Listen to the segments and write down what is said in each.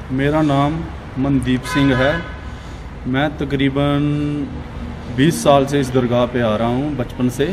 मेरा नाम मनदीप सिंह है। मैं तकरीबन 20 साल से इस दरगाह पे आ रहा हूँ बचपन से,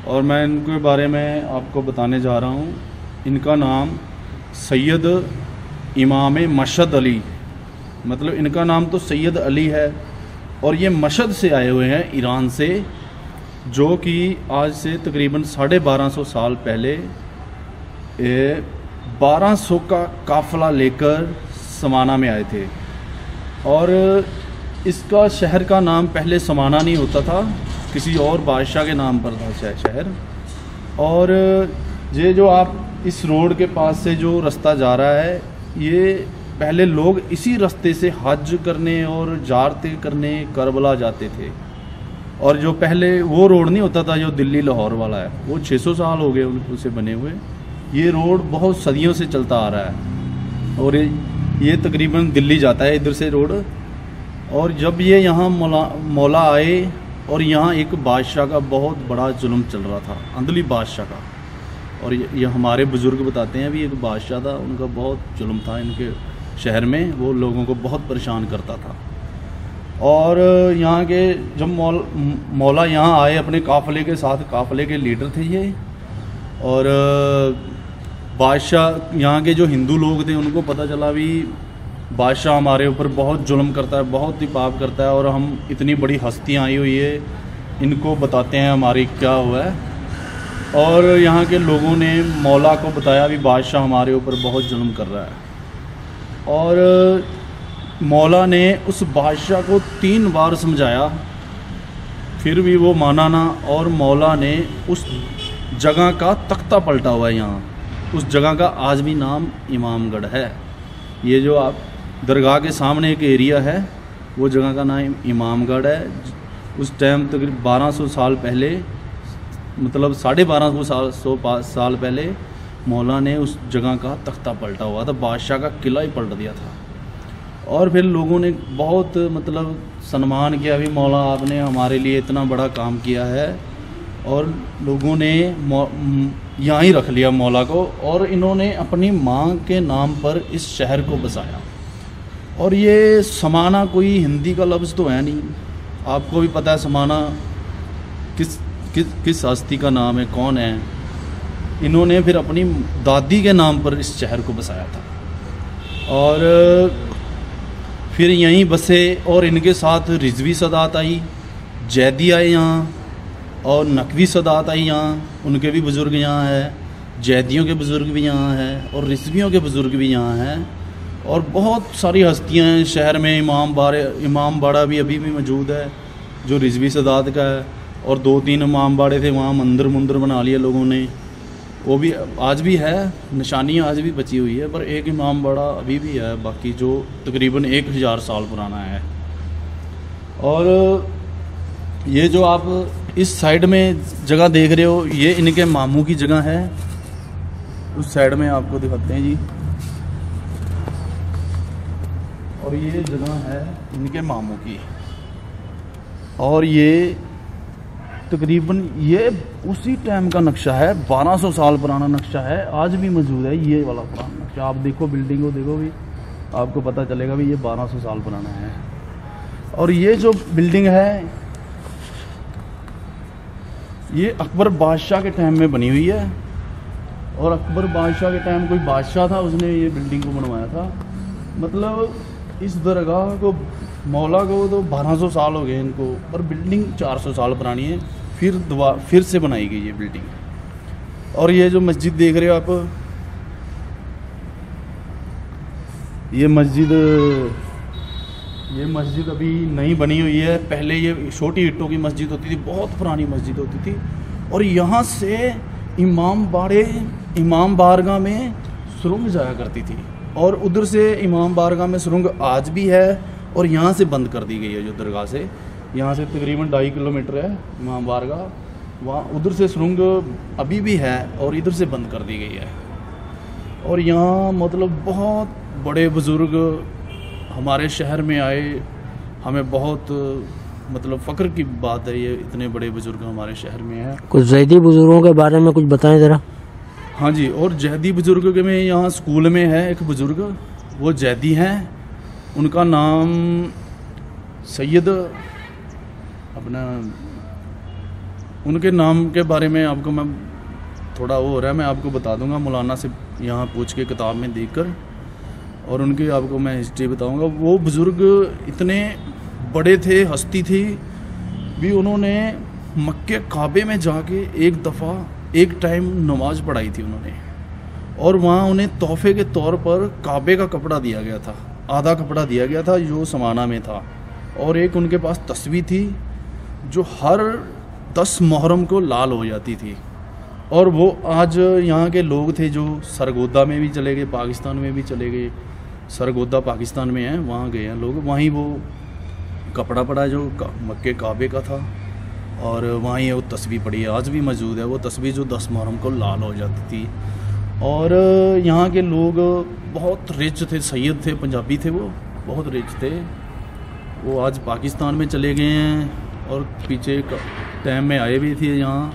और मैं इनके बारे में आपको बताने जा रहा हूँ। इनका नाम सैयद इमाम मशहद अली, मतलब इनका नाम तो सैयद अली है, और ये मशहद से आए हुए हैं, ईरान से, जो कि आज से तकरीबन 1250 साल पहले 1200 का काफ़िला लेकर समाना में आए थे। और इसका शहर का नाम पहले समाना नहीं होता था, किसी और बादशाह के नाम पर था शहर। और ये जो आप इस रोड के पास से जो रास्ता जा रहा है, ये पहले लोग इसी रास्ते से हज करने और ज़ियारतें करने करबला जाते थे। और जो पहले वो रोड नहीं होता था जो दिल्ली लाहौर वाला है, वो 600 साल हो गए उसे बने हुए। ये रोड बहुत सदियों से चलता आ रहा है, और ये तकरीबन दिल्ली जाता है इधर से रोड। और जब ये यहाँ मौला आए, और यहाँ एक बादशाह का बहुत बड़ा जुल्म चल रहा था, अंदली बादशाह का। और ये हमारे बुज़ुर्ग बताते हैं भी एक बादशाह था, उनका बहुत जुल्म था इनके शहर में, वो लोगों को बहुत परेशान करता था। और यहाँ के जब मौला यहाँ आए अपने काफ़िले के साथ, काफ़िले के लीडर थे ये, और बादशाह यहाँ के जो हिंदू लोग थे उनको पता चला भी बादशाह हमारे ऊपर बहुत जुल्म करता है, बहुत ही पाप करता है, और हम इतनी बड़ी हस्तियाँ आई हुई है, इनको बताते हैं हमारी क्या हुआ है। और यहाँ के लोगों ने मौला को बताया भी बादशाह हमारे ऊपर बहुत जुल्म कर रहा है। और मौला ने उस बादशाह को 3 बार समझाया, फिर भी वो माना ना। और मौला ने उस जगह का तख्ता पलटा हुआ है यहाँ, उस जगह का आज भी नाम इमामगढ़ है। ये जो आप दरगाह के सामने एक एरिया है, वो जगह का नाम इमामगढ़ है। उस टाइम तकरीबन 1200 साल पहले, मतलब 1250 साल पहले मौला ने उस जगह का तख्ता पलटा हुआ था, बादशाह का किला ही पलट दिया था। और फिर लोगों ने बहुत मतलब सम्मान किया भी, मौला आपने हमारे लिए इतना बड़ा काम किया है। और लोगों ने यहाँ ही रख लिया मौला को, और इन्होंने अपनी माँ के नाम पर इस शहर को बसाया। और ये समाना कोई हिंदी का लफ्ज़ तो है नहीं, आपको भी पता है समाना किस हस्ती का नाम है, कौन है। इन्होंने फिर अपनी दादी के नाम पर इस शहर को बसाया था, और फिर यहीं बसे। और इनके साथ रिजवी सदात आई, जैदी आए यहाँ, और नकवी सदात आई यहाँ, उनके भी बुज़ुर्ग यहाँ हैं, जैदियों के बुज़ुर्ग भी यहाँ हैं, और रिजवियों के बुज़ुर्ग भी यहाँ हैं। और बहुत सारी हस्तियाँ हैं शहर में। इमाम बाड़ा भी अभी भी मौजूद है जो रिजवी सदात का है, और 2-3 इमाम बाड़े थे, वहाँ मंदिर बना लिए लोगों ने, वो भी आज भी है, निशानियाँ आज भी बची हुई है। पर एक इमाम बाड़ा अभी भी है, बाकी जो तकरीबन 1000 साल पुराना है। और ये जो आप इस साइड में जगह देख रहे हो, ये इनके मामू की जगह है। उस साइड में आपको दिखाते हैं जी, और ये जगह है इनके मामू की। और ये तकरीबन ये उसी टाइम का नक्शा है, 1200 साल पुराना नक्शा है, आज भी मौजूद है ये वाला पुराना नक्शा। आप देखो, बिल्डिंग को देखो भी, आपको पता चलेगा भी ये 1200 साल पुराना है। और ये जो बिल्डिंग है, ये अकबर बादशाह के टाइम में बनी हुई है। और अकबर बादशाह के टाइम कोई बादशाह था, उसने ये बिल्डिंग को बनवाया था। मतलब इस दरगाह को, मौला को तो 1200 साल हो गए इनको, पर बिल्डिंग 400 साल पुरानी है। फिर से बनाई गई ये बिल्डिंग। और ये जो मस्जिद देख रहे हो आप, ये मस्जिद अभी नई बनी हुई है। पहले ये छोटी ईंटों की मस्जिद होती थी, बहुत पुरानी मस्जिद होती थी। और यहाँ से इमाम बारगाह में सुरंग जाया करती थी, और उधर से इमाम बारगाह में सुरंग आज भी है। और यहाँ से बंद कर दी गई है, जो दरगाह से, यहाँ से तकरीबन 2.5 किलोमीटर है इमाम बारगाह, वहाँ उधर से सुरंग अभी भी है, और इधर से बंद कर दी गई है। और यहाँ मतलब बहुत बड़े बुज़ुर्ग हमारे शहर में आए, हमें बहुत मतलब फ़ख्र की बात है, ये इतने बड़े बुज़ुर्ग हमारे शहर में हैं। कुछ जैदी बुज़ुर्गों के बारे में कुछ बताएं ज़रा। हाँ जी, और जहदी बुज़ुर्ग में यहाँ स्कूल में है एक बुज़ुर्ग, वो जैदी हैं। उनका नाम सैयद अपना, उनके नाम के बारे में आपको मैं थोड़ा वो हो रहा है, मैं आपको बता दूंगा मौलाना से यहाँ पूछ के किताब में देखकर, और उनकी आपको मैं हिस्ट्री बताऊंगा। वो बुज़ुर्ग इतने बड़े थे, हस्ती थी भी, उन्होंने मक्के काबे में जाके एक दफ़ा एक टाइम नमाज पढ़ाई थी उन्होंने, और वहाँ उन्हें तोहफे के तौर पर काबे का कपड़ा दिया गया था, आधा कपड़ा दिया गया था जो समाना में था, और एक उनके पास तस्वीर थी जो हर 10 मुहर्रम को लाल हो जाती थी। और वो आज यहाँ के लोग थे जो सरगोदा में भी चले गए, पाकिस्तान में भी चले गए, सरगोदा पाकिस्तान में है, वहाँ गए हैं लोग, वहीं वो कपड़ा पड़ा जो मक्के काबे का था, और वहीं वो तस्वीर पड़ी है, आज भी मौजूद है वो तस्वीर जो 10 मुहर्रम को लाल हो जाती थी। और यहाँ के लोग बहुत रिच थे, सैयद थे, पंजाबी थे, वो बहुत रिच थे। वो आज पाकिस्तान में चले गए हैं और पीछे टाइम में आए भी थे यहाँ।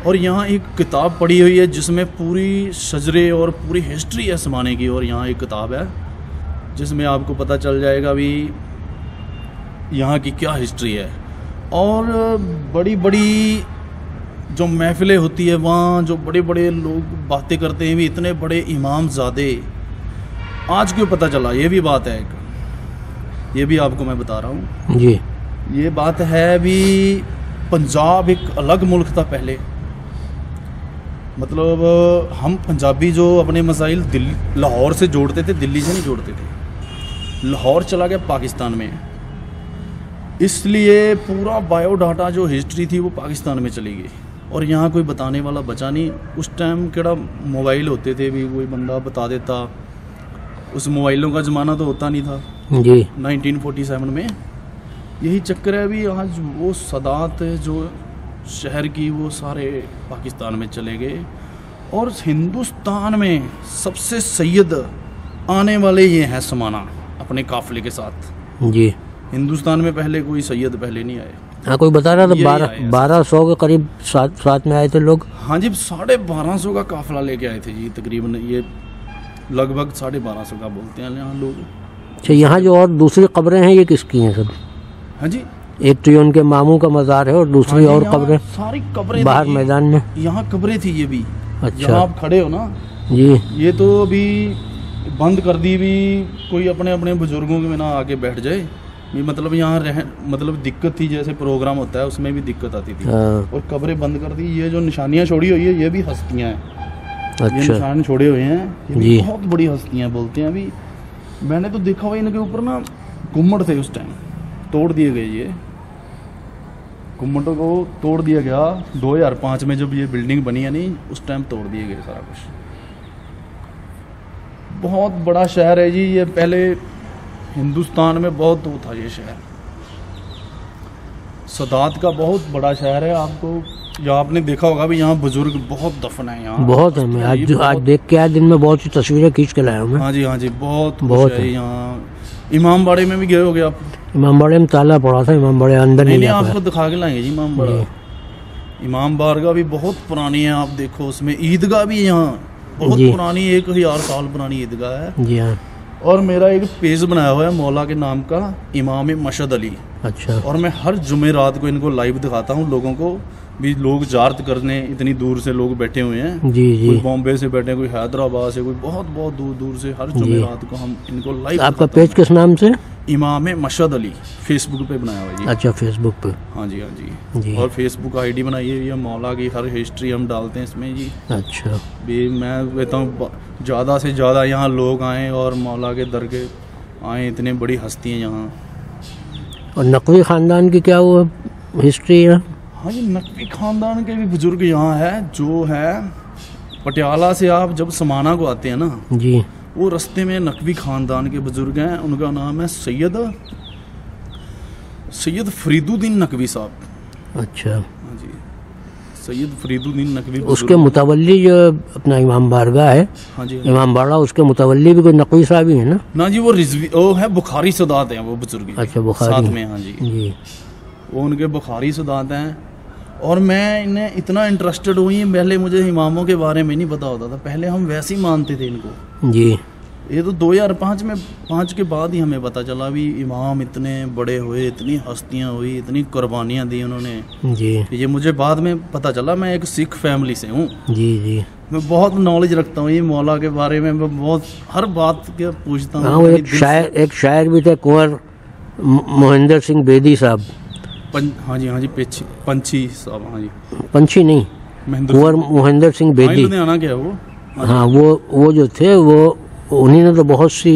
और यहाँ एक किताब पड़ी हुई है जिसमें पूरी शजरे और पूरी हिस्ट्री है ज़माने की, और यहाँ एक किताब है जिसमें आपको पता चल जाएगा भी यहाँ की क्या हिस्ट्री है। और बड़ी बड़ी जो महफिलें होती है वहाँ, जो बड़े बड़े लोग बातें करते हैं भी, इतने बड़े इमाम ज़ादे आज क्यों पता चला, ये भी बात है एक, ये भी आपको मैं बता रहा हूँ जी। ये बात है भी, पंजाब एक अलग मुल्क था पहले, मतलब हम पंजाबी जो अपने मसाइल दिल्ली लाहौर से जोड़ते थे, दिल्ली से नहीं जोड़ते थे। लाहौर चला गया पाकिस्तान में, इसलिए पूरा बायोडाटा जो हिस्ट्री थी वो पाकिस्तान में चली गई, और यहाँ कोई बताने वाला बचा नहीं। उस टाइम केड़ा मोबाइल होते थे भी, कोई बंदा बता देता, उस मोबाइलों का ज़माना तो होता नहीं था जी 1947 में। यही चक्कर है भी, आज वो सदात जो शहर की वो सारे पाकिस्तान में चले गए, और हिंदुस्तान में सबसे सैयद आने वाले ये हैं समाना अपने काफिले के साथ जी। हिंदुस्तान में पहले कोई सैयद पहले नहीं आए। हाँ, कोई बता रहा था 1200 के करीब साथ में आए थे लोग। हाँ जी, 1250 का काफिला लेके आए थे जी तकरीबन, ये लगभग 1250 का बोलते हैं यहाँ लोग। अच्छा, यहाँ जो और दूसरी कब्रें हैं ये किसकी हैं सब? हाँ जी, एक तो ये उनके मामू का मज़ार है, और दूसरी हाँ और कब्रें सारी कब्रें बाहर मैदान में। यहाँ कब्रें थी ये भी। अच्छा, जहाँ आप खड़े हो ना जी, ये तो अभी बंद कर दी भी, कोई अपने अपने बुजुर्गों के बिना आके बैठ जाए भी, मतलब यहाँ मतलब दिक्कत थी, जैसे प्रोग्राम होता है उसमें भी दिक्कत आती थी। और कब्रें बंद कर दी। ये जो निशानियाँ छोड़ी हुई है ये भी हस्तियाँ हैं। अच्छा, ये निशान छोड़े हुए हैं, ये जी। बहुत बड़ी हस्तियाँ बोलते हैं अभी। मैंने तो देखा हुआ इनके ऊपर ना गुम्मट थे, उस टाइम तोड़ दिए गए। ये गुम्मटों को तोड़ दिया गया 2005 में, जब ये बिल्डिंग बनी है नहीं, उस टाइम तोड़ दिए गए सारा कुछ। बहुत बड़ा शहर है जी ये, पहले हिंदुस्तान में बहुत वो था ये शहर, सदात का बहुत बड़ा शहर है। आपको यहाँ आपने देखा होगा भी, यहाँ बुजुर्ग बहुत दफन है यहाँ, बहुत है। मैं आज देख के आया, दिन में बहुत सी तस्वीरें खींच के लाया हूँ मैं। हाँ जी, हाँ जी, बहुत है यहाँ। इमाम बाड़े में भी गए होगे आप? इमाम बाड़े में ताला पड़ा था, इमाम बाड़े अंदर नहीं आपको दिखा के लाएंगे जी इमाम बाड़ा। इमाम बारगाह भी बहुत पुरानी है, आप देखो उसमें ईदगाह भी यहाँ बहुत पुरानी, 1000 साल पुरानी ईदगाह है जी। हाँ, और मेरा एक पेज बनाया हुआ है मौला के नाम का, इमाम मशद अली। अच्छा, और मैं हर जुमे रात को इनको लाइव दिखाता हूँ लोगों को भी, लोग जारत करने इतनी दूर से लोग बैठे हुए हैं जी जी। कोई बॉम्बे से बैठे, कोई हैदराबाद से, कोई बहुत बहुत दूर दूर से, हर जुमे रात को हम इनको लाइव। आपका पेज किस नाम से? इमाम मशद अली, फेसबुक पे बनाया हुआ जी। अच्छा, फेसबुक पे? हाँ जी, हाँ जी। और फेसबुक आईडी बनाई है, मौला की हर हिस्ट्री हम डालते हैं इसमें जी। अच्छा, भी मैं कहता हूँ ज़्यादा से ज़्यादा यहाँ लोग आएँ और मौला के दर के आएँ, इतने बड़ी हस्ती हैं यहाँ। और नकवी ख़ानदान की क्या वो हिस्ट्री है? हाँ जी, नकवी ख़ानदान के भी बुजुर्ग यहाँ है, जो है पटियाला से आप जब समाना को आते हैं ना जी, वो रास्ते में नकवी ख़ानदान के बुजुर्ग हैं। उनका नाम है सैयद फरीदुद्दीन नकवी साहब। अच्छा, हाँ जी, सैयद फरीदुद्दीन नकवी। उसके मुतवल्ली जो अपना इमाम बारगाह है, हाँ जी, इमाम बाड़ा, उसके मुतवल्ली भी कोई नकवी साहब ही है ना? ना जी, वो रिजवी वो है, बुखारी सदात हैं वो बुजुर्ग। अच्छा, बुखारी साथ में, हाँ जी, वो उनके बुखारी सदात हैं। और मैं इन्हें इतना इंटरेस्टेड हुई, पहले मुझे इमामों के बारे में नहीं पता होता था, पहले हम वैसे ही मानते थे इनको जी। ये तो 2005 में 5 के बाद ही हमें पता चला भी इमाम इतने बड़े हुए, इतनी हस्तियां हुई, इतनी कुर्बानियां दी उन्होंने जी। ये मुझे बाद में पता चला। मैं एक सिख फैमिली से हूँ जी जी। मैं बहुत नॉलेज रखता हूँ ये मौला के बारे में, मैं बहुत हर बात के पूछता हूँ। हाँ, वो एक शायर भी थे कुंवर मोहिंदर सिंह बेदी साहब। हाँ जी पंछी साहब। हाँ जी पंछी नहीं, कुंवर मोहिंदर सिंह बेदी। लुधियाना क्या है वो? हाँ, वो जो थे वो उन्हीं ने तो बहुत सी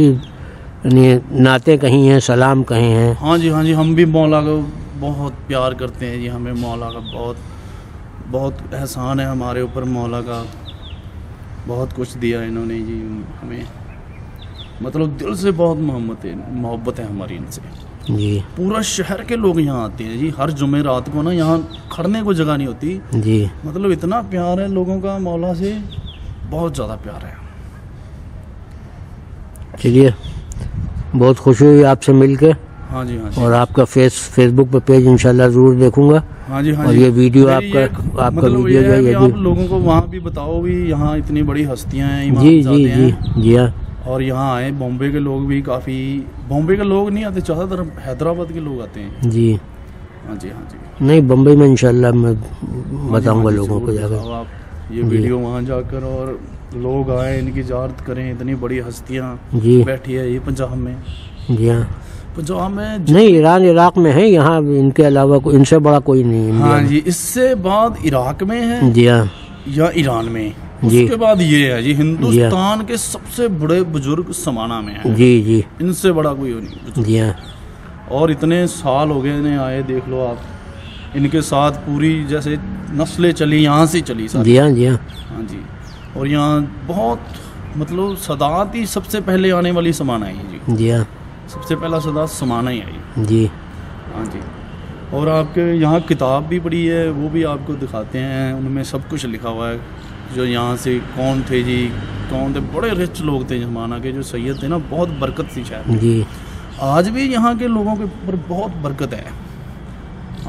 नाते कही हैं, सलाम कहे हैं। हाँ जी हम भी मौला को बहुत प्यार करते हैं जी। हमें मौला का बहुत एहसान है हमारे ऊपर। मौला का बहुत कुछ दिया इन्होंने जी हमें, मतलब दिल से बहुत मोहब्बत है हमारी इनसे जी। पूरा शहर के लोग यहाँ आते हैं जी हर जुमे रात को ना, यहाँ खड़ने को जगह नहीं होती जी। मतलब इतना प्यार है लोगों का मौला से, बहुत ज़्यादा प्यार है। चलिए, बहुत खुशी हुई आपसे मिलके। हाँ जी और आपका फेसबुक पे पेज इंशाल्लाह जरूर देखूंगा। हाँ जी और ये वीडियो आपका मतलब वीडियो जो है आप लोगों को वहाँ भी बताओ भी यहाँ इतनी बड़ी हस्तियाँ हैं, इमाम जी ज़ादे हैं। जी हाँ। और यहाँ आए बॉम्बे के लोग भी काफ़ी, बॉम्बे के लोग नहीं आते, ज़्यादातर हैदराबाद के लोग आते हैं जी। हाँ जी नहीं, बम्बई में इंशाल्लाह मैं बताऊंगा लोगों को जाकर। आप ये वीडियो वहाँ जाकर और लोग आए, इनकी ज़ियारत करें। इतनी बड़ी हस्तियाँ बैठी है ये पंजाब में। जी हाँ, पंजाब में नहीं, ईरान इराक में है, यहाँ इनके अलावा इनसे बड़ा कोई नहीं है। हाँ जी, इससे बाद इराक में है जी हाँ, या ईरान में, उसके बाद ये है जी हिंदुस्तान के सबसे बड़े बुजुर्ग समाना में है जी। इनसे बड़ा कोई नहीं जी हाँ। और इतने साल हो गए इन्हें आए, देख लो आप, इनके साथ पूरी जैसे नस्लें चली, यहाँ से चली सारी। जी हाँ हाँ जी। और यहाँ बहुत मतलब सदात ही सबसे पहले आने वाली समाना है जी हाँ, सबसे पहला सदात समाना ही आई जी। हाँ जी। और आपके यहाँ किताब भी पढ़ी है, वो भी आपको दिखाते हैं, उनमें सब कुछ लिखा हुआ है जो यहाँ से कौन थे जी, कौन थे, बड़े रिच लोग थे ज़माना के जो सैयद थे ना, बहुत बरकत थी शहर जी। आज भी यहाँ के लोगों के ऊपर बहुत बरकत है,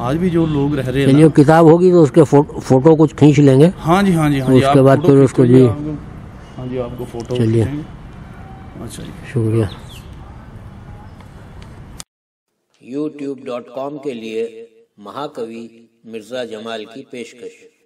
आज भी जो लोग रह रहे हैं। चलिए, किताब होगी तो उसके फोटो कुछ खींच लेंगे। हाँ जी उसके बाद फिर उसको भी। हाँ जी, आपको फोटो। चलिए, अच्छा जी, शुक्रिया। youtube.com के लिए महाकवि मिर्जा जमाल की पेशकश।